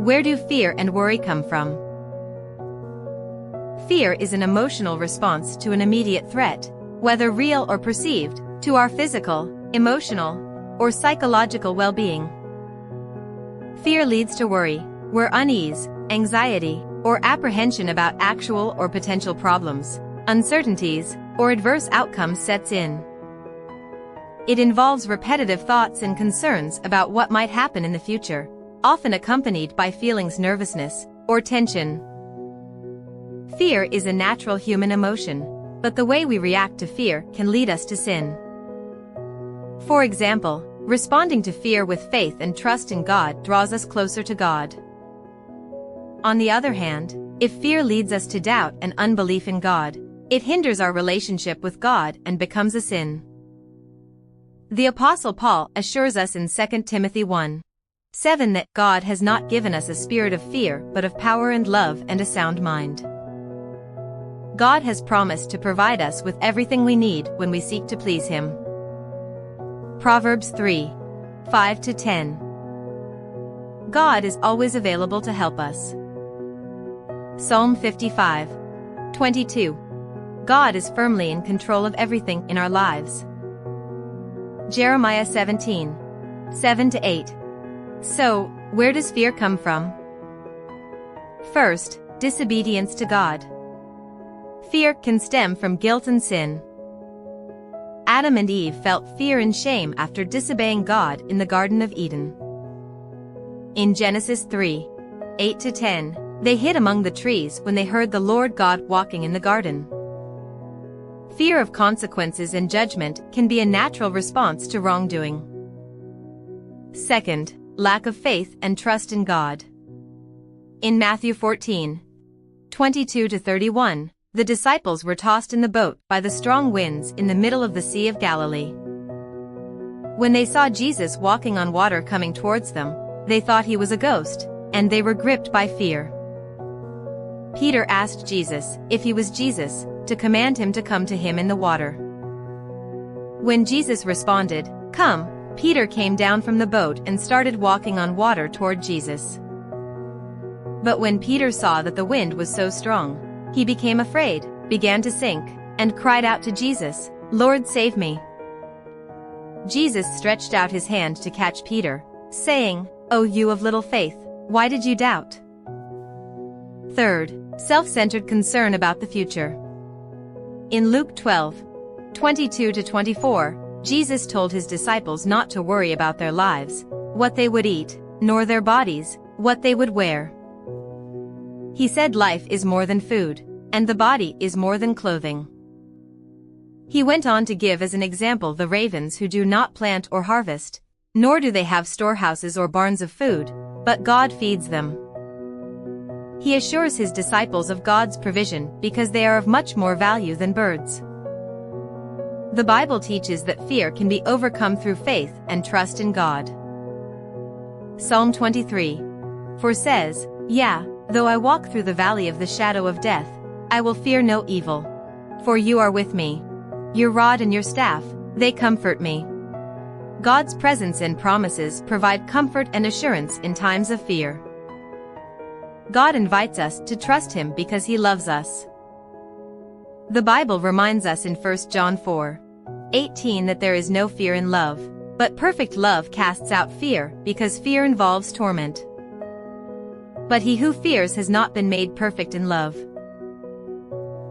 Where do fear and worry come from? Fear is an emotional response to an immediate threat, whether real or perceived, to our physical, emotional, or psychological well-being. Fear leads to worry, where unease, anxiety, or apprehension about actual or potential problems, uncertainties, or adverse outcomes sets in. It involves repetitive thoughts and concerns about what might happen in the future, often accompanied by feelings nervousness or tension. Fear is a natural human emotion, but the way we react to fear can lead us to sin. For example, responding to fear with faith and trust in God draws us closer to God. On the other hand, if fear leads us to doubt and unbelief in God, it hinders our relationship with God and becomes a sin. The Apostle Paul assures us in 2 Timothy 1:7 that God has not given us a spirit of fear but of power and love and a sound mind. God has promised to provide us with everything we need when we seek to please Him. Proverbs 3:5-10. God is always available to help us. Psalm 55:22. God is firmly in control of everything in our lives. Jeremiah 17:7-8. So, where does fear come from? First, disobedience to God. Fear can stem from guilt and sin. Adam and Eve felt fear and shame after disobeying God in the Garden of Eden. In Genesis 3:8-10, they hid among the trees when they heard the Lord God walking in the garden. Fear of consequences and judgment can be a natural response to wrongdoing. Second, lack of faith and trust in God. In Matthew 14:22-31, the disciples were tossed in the boat by the strong winds in the middle of the Sea of Galilee. When they saw Jesus walking on water coming towards them, they thought he was a ghost, and they were gripped by fear. Peter asked Jesus, if he was Jesus, to command him to come to him in the water. When Jesus responded, "Come," Peter came down from the boat and started walking on water toward Jesus. But when Peter saw that the wind was so strong, he became afraid, began to sink, and cried out to Jesus, "Lord, save me." Jesus stretched out his hand to catch Peter, saying, "O you of little faith, why did you doubt?" Third, self-centered concern about the future. In Luke 12:22-24, Jesus told his disciples not to worry about their lives, what they would eat, nor their bodies, what they would wear. He said life is more than food, and the body is more than clothing. He went on to give as an example the ravens who do not plant or harvest, nor do they have storehouses or barns of food, but God feeds them. He assures his disciples of God's provision because they are of much more value than birds. The Bible teaches that fear can be overcome through faith and trust in God. Psalm 23:4 says, "Yeah, though I walk through the valley of the shadow of death, I will fear no evil. For you are with me. Your rod and your staff, they comfort me." God's presence and promises provide comfort and assurance in times of fear. God invites us to trust Him because He loves us. The Bible reminds us in 1 John 4:18 that there is no fear in love, but perfect love casts out fear, because fear involves torment. But he who fears has not been made perfect in love.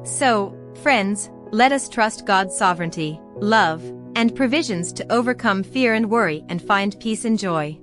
So, friends, let us trust God's sovereignty, love, and provisions to overcome fear and worry and find peace and joy.